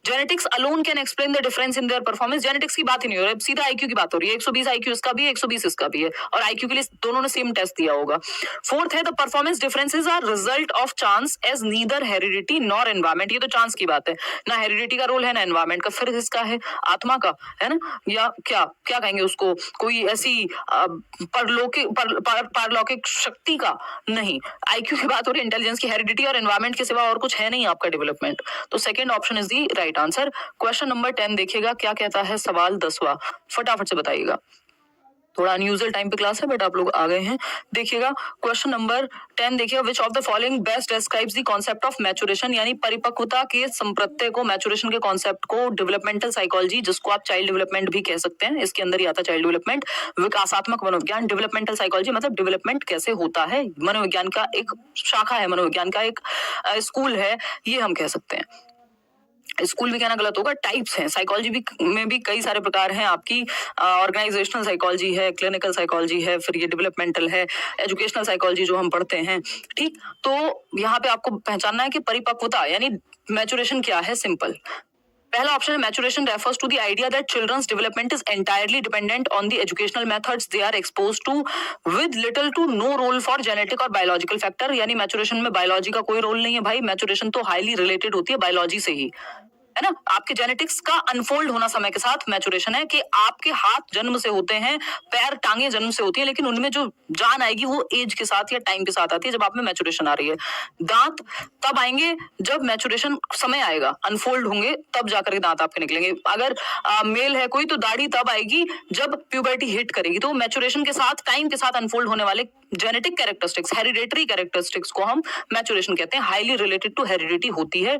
Genetics alone can explain the difference in their performance. Genetics की बात ही नहीं हो रही, सीधा आईक्यू की बात हो रही है। 120 आईक्यू इसका भी है, 120 इसका भी है, और आईक्यू के लिए दोनों ने सेम टेस्ट दिया होगा। फोर्थ है the performance differences are result of chance as neither heredity nor environment. ये तो चांस की बात है, ना हेरिडिटी का रोल है ना एनवायरमेंट का, फिर इसका है आत्मा का, है ना, या क्या क्या कहेंगे उसको, कोई ऐसी पारलौकिक शक्ति का नहीं। आईक्यू की बात हो रही है, इंटेलिजेंस की। हेरिडिटी और एनवायरमेंट के सिवा और कुछ है नहीं आपका डेवलपमेंट। तो second option is the right answer. Question number 10 देखिएगा क्या कहता है, सवाल 10वां, फटाफट से बताइएगा। थोड़ा अनयूजुअल टाइम पे क्लास है बट आप लोग आ गए हैं। देखिएगा क्वेश्चन नंबर 10 देखिएगा, which of the following best describes the concept of maturation. यानी परिपक्वता के संप्रत्यय को, मैच्योरेशन के कॉन्सेप्ट को, डेवलपमेंटल साइकोलॉजी, जिसको आप चाइल्ड डेवलपमेंट भी कह सकते हैं, इसके अंदर ही आता है चाइल्ड डेवलपमेंट। विकासात्मक मनोविज्ञान, डेवलपमेंटल साइकोलॉजी मतलब डेवलपमेंट कैसे होता है, मनोविज्ञान का एक शाखा है, मनोविज्ञान का एक स्कूल है, ये हम कह सकते हैं। स्कूल भी कहना गलत होगा, टाइप्स हैं। साइकोलॉजी भी में भी कई सारे प्रकार हैं आपकी। ऑर्गेनाइजेशनल साइकोलॉजी है, क्लिनिकल साइकोलॉजी है, फिर ये डेवलपमेंटल है, एजुकेशनल साइकोलॉजी जो हम पढ़ते हैं। ठीक, तो यहाँ पे आपको पहचानना है कि परिपक्वता यानी मैच्योरेशन क्या है। सिंपल, पहला ऑप्शन है maturation refers to the idea that children's development is entirely dependent on the educational methods they are exposed to with little to no role for genetic और बायोलॉजिकल फैक्टर। यानी maturation में biology का कोई role नहीं है भाई, maturation तो highly related होती है बायोलॉजी से ही, है ना। आपके जेनेटिक्स का अनफोल्ड होना समय के साथ मैच्योरेशन है, कि आपके हाथ जन्म से होते हैं, पैर टांगे जन्म से होती है, लेकिन उनमें जो जान आएगी वो एज के साथ या टाइम के साथ आती है, जब आप में मैच्योरेशन आ रही है। दांत तब आएंगे जब मैच्योरेशन समय आएगा, अनफोल्ड होंगे तब जाकर के दांत आपके निकलेंगे। अगर मेल है कोई तो दाढ़ी तब आएगी जब प्यूबर्टी हिट करेगी। तो मैच्योरेशन के साथ, टाइम के साथ अनफोल्ड होने वाले जेनेटिक कैरेक्टरिस्टिक्स, हेरिडेटरी कैरेक्टरिस्टिक्स को हम मैच्योरेशन कहते हैं, हाईली रिलेटेड टू हेरिडिटी होती है।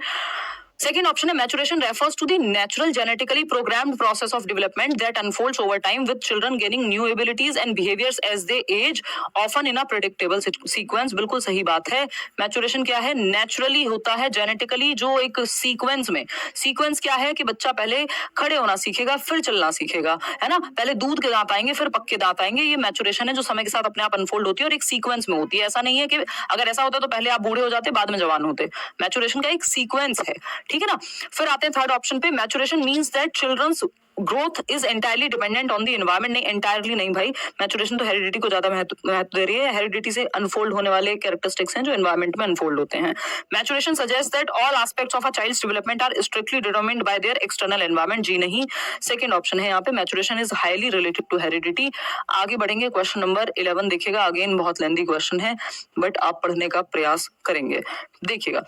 Second option है maturation refers to the natural genetically programmed process of development that unfolds over time with children gaining new abilities and behaviors as they age, often in a predictable sequence. बिल्कुल सही बात है. Maturation क्या है? Naturally होता है, genetically जो एक sequence में. Sequence क्या है कि बच्चा पहले खड़े होना सीखेगा, फिर चलना सीखेगा, है ना? पहले दूध के दांत आएंगे, फिर पक्के दांत आएंगे. ये मैचुरेशन है जो समय के साथ अपने आप अनफोल्ड होती है और एक सीक्वेंस में होती है. ऐसा नहीं है कि अगर ऐसा होता तो पहले आप बूढ़े हो जाते, बाद में जवान होते. मैचुरेशन का एक सीक्वेंस है, ठीक है ना? फिर आते हैं थर्ड ऑप्शन पे. Maturation means that children's growth is entirely dependent on the environment. नहीं, एंटायरली नहीं भाई. मैचुरेशन तो हेरिडिटी को ज्यादा महत्व दे रही है. हेरिडिटी से अनफोल्ड होने वाले कैरेक्टरिस्टिक्स हैं जो एनवायरमेंट में अनफोल्ड होते हैं. Maturation suggest that all aspects of a child's development are strictly determined by their external environment. जी नहीं, सेकंड ऑप्शन है यहाँ पे. Maturation is highly related to heredity. आगे बढ़ेंगे. क्वेश्चन नंबर 11 देखिएगा. अगेन बहुत लेंथी क्वेश्चन है, बट आप पढ़ने का प्रयास करेंगे. देखिएगा,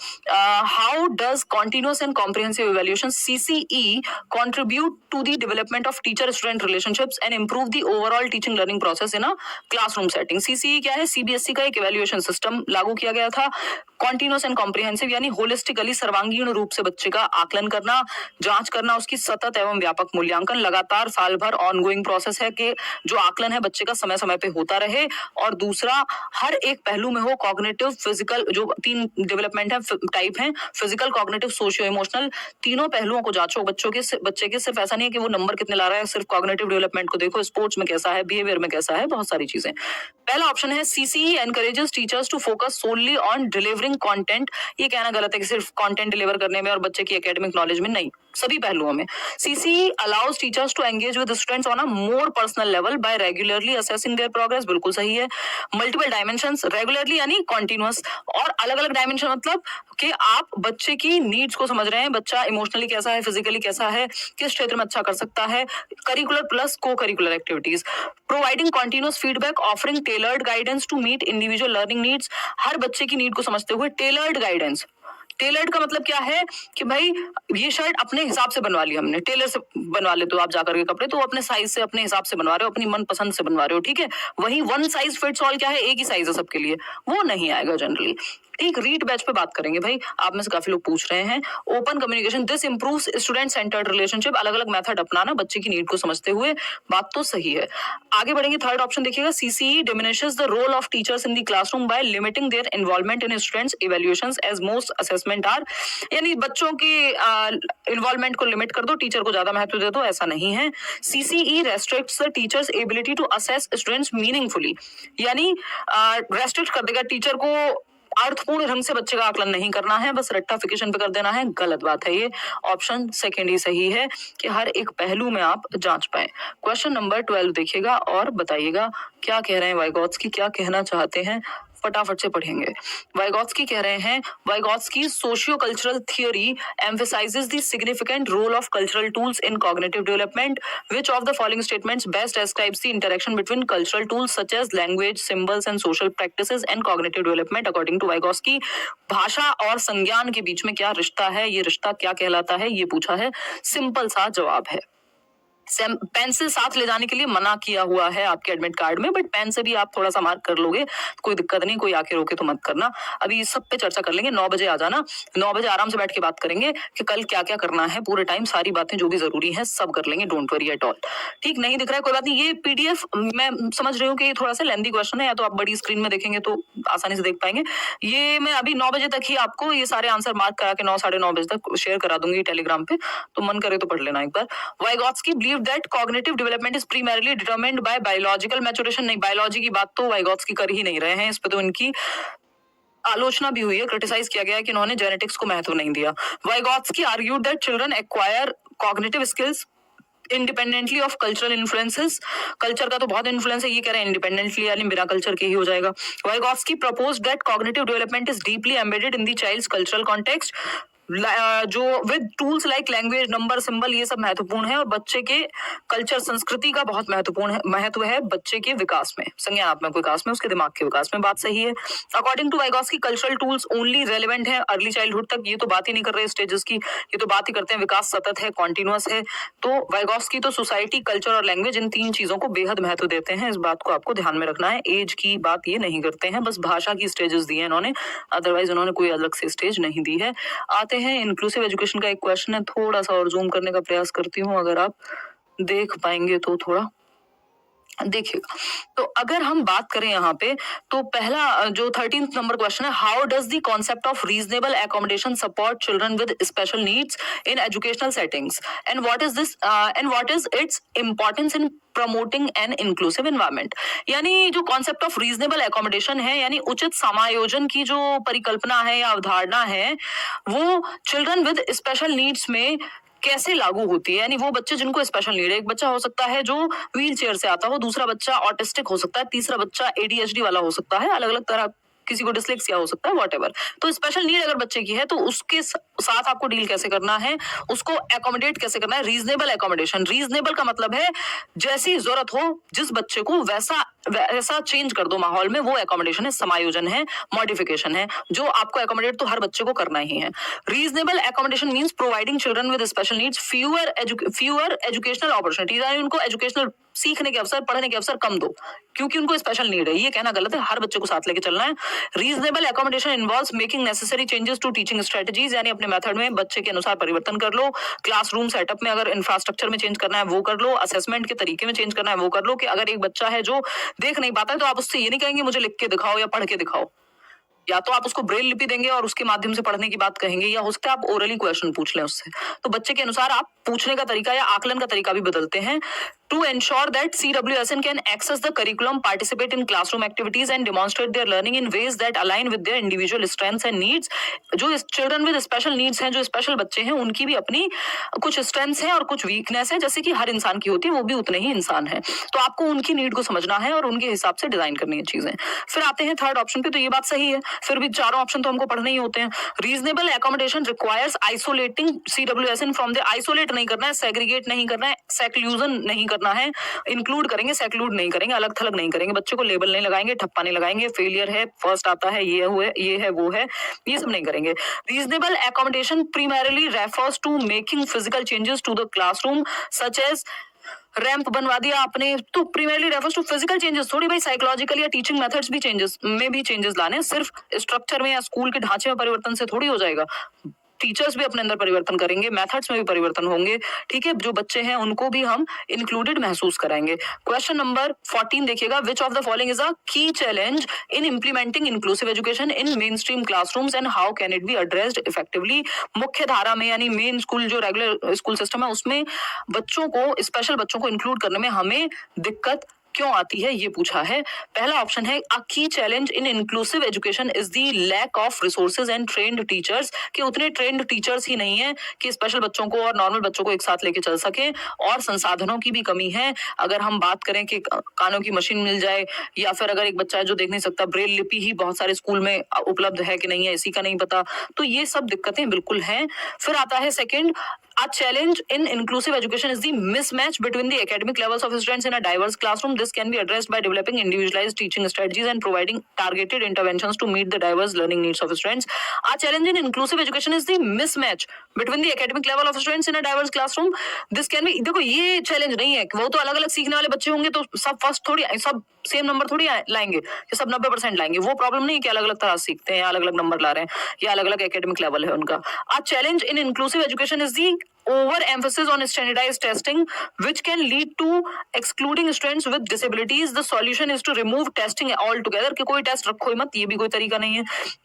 how does continuous and comprehensive evaluation CCE contribute to the development of teacher student relationships and improve the overall teaching learning process in a classroom setting. CCE क्या है? CBSE का एक इवैल्यूएशन सिस्टम लागू किया गया था. कॉन्टिन्यूअस एंड कॉम्प्रिहेंसिव यानी holistically सर्वांगीण रूप से बच्चे का आकलन करना, जांच करना, उसकी सतत एवं व्यापक मूल्यांकन. लगातार साल भर ऑनगोइंग प्रोसेस है कि जो आकलन है बच्चे का समय समय पे होता रहे. और दूसरा, हर एक पहलू में हो. कॉग्निटिव, फिजिकल, जो 3 डेवलपमेंट है टाइप है, फिजिकल, कॉग्निटिव, सोशियो इमोशनल, तीनों पहलुओं को जांचो. बच्चे के सिर्फ ऐसा नहीं है कि वो नंबर कितने ला रहा है, सिर्फ कॉग्निटिव डेवलपमेंट को देखो, स्पोर्ट्स में कैसा है, बिहेवियर में कैसा है, बहुत सारी चीजें. पहला ऑप्शन है CCE encourages teachers to focus solely on delivering content. ये कहना गलत है कि सिर्फ कंटेंट डिलीवर करने में और बच्चे की एकेडमिक नॉलेज में. नहीं, सभी पहलुओं में. CCE allows teachers to engage with students on a more personal level by regularly assessing their progress. बिल्कुल सही है. मल्टीपल डायमेंशंस, रेगुलरली यानी कॉन्टिन्यूअस, और अलग अलग डायमेंशन मतलब कि आप बच्चे की नीड्स को समझ रहे हैं. बच्चा इमोशनली कैसा है, फिजिकली कैसा है, किस क्षेत्र में अच्छा कर सकता है. Curricular plus co curricular activities. Providing continuous feedback, offering tailored guidance to meet individual learning needs. हर बच्चे की नीड को समझते हुए टेलर्ड गाइडेंस. टेलर्ड का मतलब क्या है कि भाई ये शर्ट अपने हिसाब से बनवा ली हमने. टेलर से बनवा ले तो आप जाकर के कपड़े तो अपने साइज से, अपने हिसाब से बनवा रहे हो, अपनी मन पसंद से बनवा रहे हो, ठीक है. वही वन साइज फिट्स ऑल क्या है, एक ही साइज है सबके लिए, वो नहीं आएगा जनरली. ठीक, रीड बैच पे बात करेंगे भाई. आप में से काफी लोग पूछ रहे हैं. Open communication, this improves student centred relationship. अलग अलग मेथड अपनाना बच्चे की नीड को समझते हुए. बात तो सही है. आगे बढ़ेंगे. थर्ड ऑप्शन देखिएगा. CCE diminishes the role of teachers in the classroom by limiting their involvement in students evaluations as most assessment are. यानी बच्चों की इन्वॉल्वमेंट को लिमिट कर दो, टीचर को ज्यादा महत्व दे दो, ऐसा नहीं है. CCE restricts the teacher's ability to assess students meaningfully. यानी रेस्ट्रिक्ट कर देगा टीचर को. अर्थपूर्ण ढंग से बच्चे का आकलन नहीं करना है, बस रट्टाफिकेशन पे कर देना है. गलत बात है. ये ऑप्शन सेकेंड ही सही है कि हर एक पहलू में आप जांच पाए. क्वेश्चन नंबर 12 देखिएगा और बताइएगा क्या कह रहे हैं वाइगोत्स्की, क्या कहना चाहते हैं. फटाफट से पढ़ेंगे. वाइगोत्स्की कह रहे हैं, Vygotsky socio cultural theory emphasizes the significant role of cultural tools in cognitive development. Which of the following statements best describes the interaction between cultural tools such as language, symbols and social practices and cognitive development according to Vygotsky? भाषा और संज्ञान के बीच में क्या रिश्ता है, ये रिश्ता क्या कहलाता है, ये पूछा है. सिंपल सा जवाब है. पेंसिल साथ ले जाने के लिए मना किया हुआ है आपके एडमिट कार्ड में, बट पेन से भी आप थोड़ा सा मार्क कर लोगे, कोई दिक्कत नहीं. कोई आके रोके तो मत करना. अभी इस सब पे चर्चा कर लेंगे. 9 बजे आ जाना. 9 बजे आराम से बैठ के बात करेंगे कि कल क्या क्या करना है. पूरे टाइम सारी बातें जो भी जरूरी है सब कर लेंगे. Don't worry at all. ठीक, नहीं दिख रहा है कोई बात नहीं. ये PDF मैं समझ रही हूँ कि थोड़ा सा लेंथी क्वेश्चन है, या तो आप बड़ी स्क्रीन में देखेंगे तो आसानी से देख पाएंगे. ये मैं अभी 9 बजे तक ही आपको ये सारे आंसर मार्क करा के 9 साढ़े 9 बजे तक शेयर करा दूंगी टेलीग्राम पे, तो मन करे तो पढ़ लेना एक बार. Vygotsky believed that cognitive development is primarily determined by biological maturation. नहीं, बायोलॉजी की बात तो वाइगोत्स्की कर ही नहीं रहे हैं. इस पे तो इनकी आलोचना भी हुई है, क्रिटिसाइज किया गया है कि इन्होंने जेनेटिक्स को महत्व नहीं दिया. Vygotsky argued that children acquire cognitive skills independently of cultural influences. Culture का तो बहुत इन्फ्लुएंस है, ये कह रहे हैं इंडिपेंडेंटली यानी बिना कल्चर के ही हो जाएगा. Vygotsky proposed that cognitive development is deeply embedded in the child's cultural context. जो with tools like language, number, symbol, ये सब महत्वपूर्ण है और बच्चे के कल्चर, संस्कृति का बहुत महत्व है बच्चे के विकास में, संज्ञानात्मक विकास में, उसके दिमाग के विकास में. बात सही है. According to Vygotsky cultural tools only relevant है अर्ली चाइल्डहुड तक. ये तो बात ही नहीं कर रहे स्टेजेस की, ये तो बात ही करते हैं विकास सतत है, कॉन्टिन्यूअस है. तो वाइगोत्स्की तो सोसाइटी, कल्चर और लैंग्वेज, इन 3 चीजों को बेहद महत्व देते हैं. इस बात को आपको ध्यान में रखना है. एज की बात ये नहीं करते हैं, बस भाषा की स्टेजेस दी है इन्होंने, अदरवाइज उन्होंने कोई अलग से स्टेज नहीं दी है. आते हैं इंक्लूसिव एजुकेशन का एक क्वेश्चन है, थोड़ा सा और जूम करने का प्रयास करती हूँ, अगर आप देख पाएंगे तो थोड़ा देखिएगा। तो अगर हम बात करें यहाँ पे, तो पहला जो 13th नंबर क्वेश्चन है, how does the concept of reasonable accommodation support children with special needs in educational settings and what is its importance in promoting an inclusive environment. यानी जो कॉन्सेप्ट ऑफ रीजनेबल एकोमोडेशन है, यानी उचित समायोजन की जो परिकल्पना है या अवधारणा है, वो चिल्ड्रन विद स्पेशल नीड्स में कैसे लागू होती है। यानी वो बच्चे जिनको स्पेशल नीड है, एक बच्चा हो सकता है जो व्हील चेयर से आता हो, दूसरा बच्चा ऑटिस्टिक हो सकता है, तीसरा बच्चा एडीएचडी वाला हो सकता है, अलग अलग तरह, किसी को डिसलेक्सिया हो सकता है, व्हाटएवर। तो स्पेशल नीड अगर बच्चे की है तो उसके साथ आपको डील कैसे करना है, उसको एकोमोडेट कैसे करना है। रीजनेबल एकोमोडेशन, रीजनेबल का मतलब है जैसी जरूरत हो जिस बच्चे को वैसा चेंज कर दो माहौल में, वो एकोमोडेशन है, समायोजन है, मॉडिफिकेशन है, जो आपको एकोमोडेट तो हर बच्चे को करना ही है। Reasonable accommodation means providing children with special needs fewer educational opportunities, यानी उनको एजुकेशनल सीखने के अवसर, पढ़ने के अवसर कम दो, क्योंकि उनको स्पेशल नीड है। ये कहना गलत है, हर बच्चे को साथ लेके चलना है। Reasonable accommodation involves making necessary changes to teaching strategies, यानी अपने मेथड में बच्चे के अनुसार परिवर्तन कर लो, क्लासरूम सेटअप में अगर इंफ्रास्ट्रक्चर में चेंज करना है वो कर लो, असेसमेंट के तरीके में चेंज करना है वो कर लो। कि अगर एक बच्चा है जो देख नहीं पाता है तो आप उससे ये नहीं कहेंगे मुझे लिख के दिखाओ या पढ़ के दिखाओ, या तो आप उसको ब्रेल लिपि देंगे और उसके माध्यम से पढ़ने की बात कहेंगे, या हो सकता है आप ओरली क्वेश्चन पूछ लें उससे। तो बच्चे के अनुसार आप पूछने का तरीका या आकलन का तरीका भी बदलते हैं। To ensure that CWSN can access the curriculum, participate in classroom activities and demonstrate their learning in ways that align with their individual strengths and needs। जो चिल्ड्रन विद स्पेशल नीड्स हैं, जो स्पेशल बच्चे हैं, उनकी भी अपनी कुछ strengths हैं और कुछ वीकनेस है, जैसे कि हर इंसान की होती है, वो भी उतने ही इंसान है। तो आपको उनकी नीड को समझना है और उनके हिसाब से डिजाइन करनी है चीजें। फिर आते हैं थर्ड ऑप्शन पे, तो ये बात सही है, फिर भी चारों ऑप्शन तो हमको पढ़ने ही होते हैं। Reasonable accommodation requires isolating CWSN from the, isolate नहीं करना है, सेग्रीगेट नहीं करना है, सेक्लूजन नहीं करना है, इंक्लूड करेंगे, सेक्लूड नहीं करेंगे, अलग थलग नहीं करेंगे, बच्चे को लेबल नहीं लगाएंगे, ठप्पा नहीं लगाएंगे, फेलियर है, फर्स्ट आता है, ये हुए, ये है, वो है, ये सब नहीं करेंगे। Reasonable accommodation primarily refers to making physical changes to the classroom such as ramp बनवा दिया आपने, तो primarily refers to physical changes, थोड़ी भाई साइकोलॉजिकल या टीचिंग मेथड्स भी चेंजेस में भी चेंजेस लाने, सिर्फ स्ट्रक्चर में या स्कूल के ढांचे में परिवर्तन से थोड़ी हो जाएगा। टीचर्स भी अपने अंदर परिवर्तन करेंगे, मेथड्स में भी परिवर्तन होंगे, ठीक है। जो बच्चे हैं उनको भी हम इंक्लूडेड महसूस कराएंगे। क्वेश्चन नंबर 14 देखिएगा, which of the following is a key challenge in implementing inclusive education in mainstream classrooms and how can it be addressed effectively. मुख्य धारा में यानी मेन स्कूल जो रेगुलर स्कूल सिस्टम है उसमें बच्चों को, स्पेशल बच्चों को इंक्लूड करने में हमें दिक्कत क्यों आती है, ये पूछा है। पहला ऑप्शन है, a key challenge in inclusive education is the lack of resources and trained teachers, कि उतने ट्रेन्ड टीचर्स ही नहीं है कि स्पेशल बच्चों को और नॉर्मल बच्चों को एक साथ लेके चल सके, और संसाधनों की भी कमी है। अगर हम बात करें कि कानों की मशीन मिल जाए, या फिर अगर एक बच्चा है जो देख नहीं सकता, ब्रेल लिपि ही बहुत सारे स्कूल में उपलब्ध है कि नहीं है इसी का नहीं पता, तो ये सब दिक्कतें बिल्कुल हैं। फिर आता है second, a challenge in inclusive education is the mismatch between the academic levels of students in a diverse classroom. This can be addressed by developing individualized teaching strategies and providing targeted interventions to meet the diverse learning needs of students. A challenge in inclusive education is the mismatch between the academic level of students in a diverse classroom. This can be, देखो ये challenge नहीं है, वो तो अलग अलग सीखने वाले बच्चे होंगे तो सब फर्स्ट थोड़ी, सब सेम नंबर थोड़ी लाएंगे कि सब 90% लाएंगे। वो प्रॉब्लम नहीं है कि अलग अलग तरह सीखते हैं, अलग अलग नंबर ला रहे हैं, या अलग अलग एकेडमिक लेवल है उनका। A challenge in inclusive education is the overemphasis on standardized testing, which can lead to excluding students with disabilities. The solution is to remove testing altogether, कि कोई टेस्ट रखो ही मत, ये भी कोई तरीका नहीं है,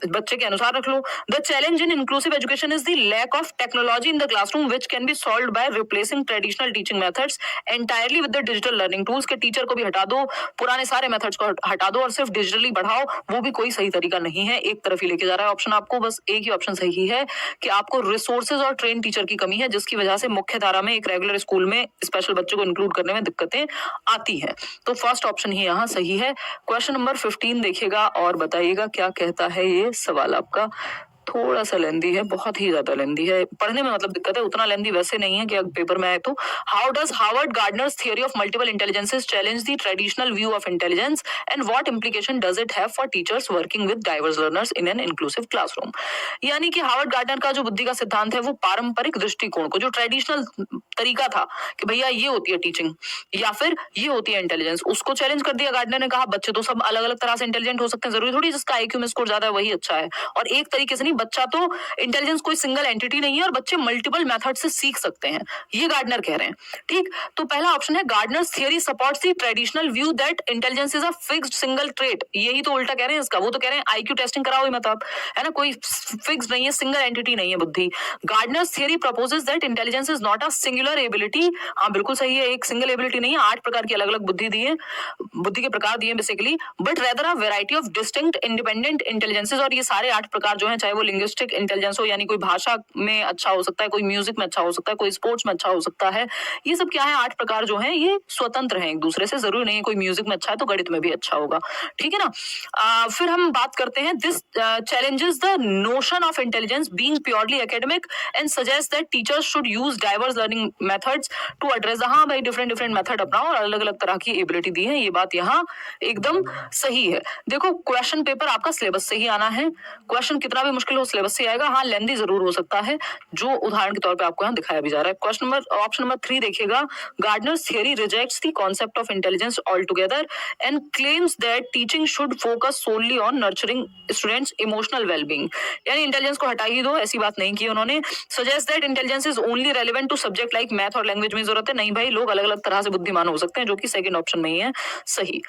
बच्चे के अनुसार रख लो। The challenge in inclusive education is the lack of technology in the classroom, which can be solved by replacing traditional teaching methods entirely with the digital learning tools, के टीचर को भी हटा दो, पुराने सारे मेथड्स को हटा दो और सिर्फ डिजिटली बढ़ाओ, वो भी कोई सही तरीका नहीं है, एक तरफ ही लेके जा रहा है ऑप्शन आपको। बस एक ही ऑप्शन सही है कि आपको रिसोर्सेज और ट्रेन टीचर की कमी है, जिसकी वजह से मुख्य धारा में एक रेगुलर स्कूल में स्पेशल बच्चों को इंक्लूड करने में दिक्कतें आती हैं। तो फर्स्ट ऑप्शन ही यहाँ सही है। क्वेश्चन नंबर 15 देखिएगा और बताइएगा क्या कहता है ये सवाल आपका। थोड़ा सा लेंदी है, बहुत ही ज्यादा लेंदी है, पढ़ने में मतलब दिक्कत है, उतना लेंदी वैसे नहीं है कि अगर पेपर में आए तो। How does Harvard Gardner's theory of multiple intelligences challenge the traditional view of intelligence and what implication does it have for teachers working with diverse learners in an inclusive classroom. यानी कि Harvard gardener का जो बुद्धि का सिद्धांत है वो पारंपरिक दृष्टिकोण को, जो ट्रेडिशनल तरीका था कि भैया ये होती है टीचिंग या फिर ये होती है इंटेलिजेंस, उसको चैलेंज कर दिया गार्डनर ने। कहा बच्चे तो सब अलग अलग तरह से इंटेलिजेंट हो सकते हैं, जरूरी थोड़ी जिसका आईक्यू में स्कोर ज्यादा है वही अच्छा है, और एक तरीके से नहीं बच्चा तो इंटेलिजेंस कोई सिंगल एंटिटी नहीं है और बच्चे मल्टीपल मेथड से सीख सकते हैं, ये गार्डनर कह रहे हैं। ठीक, तो पहला ऑप्शन है Gardner's theory supports the traditional view that intelligence is a fixed single trait. यही तो उल्टा कह रहे हैं इसका, वो तो कह रहे हैं आईक्यू टेस्टिंग कराओ मत आप, है ना, कोई फिक्स्ड नहीं है, सिंगल एंटिटी नहीं है बुद्धि। Gardner's theory proposes that intelligence is not a singular ability. हाँ बिल्कुल सही है, एक सिंगल एबिलिटी नहीं है, 8 प्रकार की अलग अलग बुद्धि दी है, बुद्धि के प्रकार दिए basically, but rather a variety of distinct independent intelligences. और ये सारे 8 प्रकार जो हैं, चाहे वो लिंग्विस्टिक इंटेलिजेंस हो, यानी कोई भाषा में अच्छा हो सकता है, कोई म्यूजिक में अच्छा हो सकता है, कोई स्पोर्ट्स में अच्छा हो सकता है, ये सब क्या है, 8 प्रकार जो हैं ये स्वतंत्र हैं एक दूसरे से, जरूरी नहीं है कोई म्यूजिक में अच्छा है तो गणित में भी अच्छा होगा। ठीक है ना। फिर हम बात करते हैं, this challenges the notion of intelligence being purely academic and suggest that teachers should use diverse learning methods to address. हाँ भाई, डिफरेंट डिफरेंट मेथड अपनाओ और अलग अलग तरह की एबिलिटी दी है, ये बात यहाँ एकदम सही है। देखो क्वेश्चन पेपर आपका सिलेबस से ही आना है, क्वेश्चन कितना भी मुश्किल हो सिलेबस से आएगा। हाँ लेंदी जरूर हो सकता है, जो उदाहरण के तौर पे आपको यहाँ दिखाया भी जा रहा है। क्वेश्चन नंबर ऑप्शन नंबर 3 देखिएगा, Gardner's theory rejects the concept of intelligence altogether and claims that teaching should focus solely on nurturing students emotional wellbeing. यानी इंटेलिजेंस को हटा ही दो, ऐसी बात नहीं की उन्होंने। Suggest that intelligence is only relevant to subject like math और लैंग्वेज में जरूरत है। नहीं भाई, लोग अलग अलग तरह से बुद्धिमान हो सकते हैं, जो कि सेकंड ऑप्शन में ही है सही।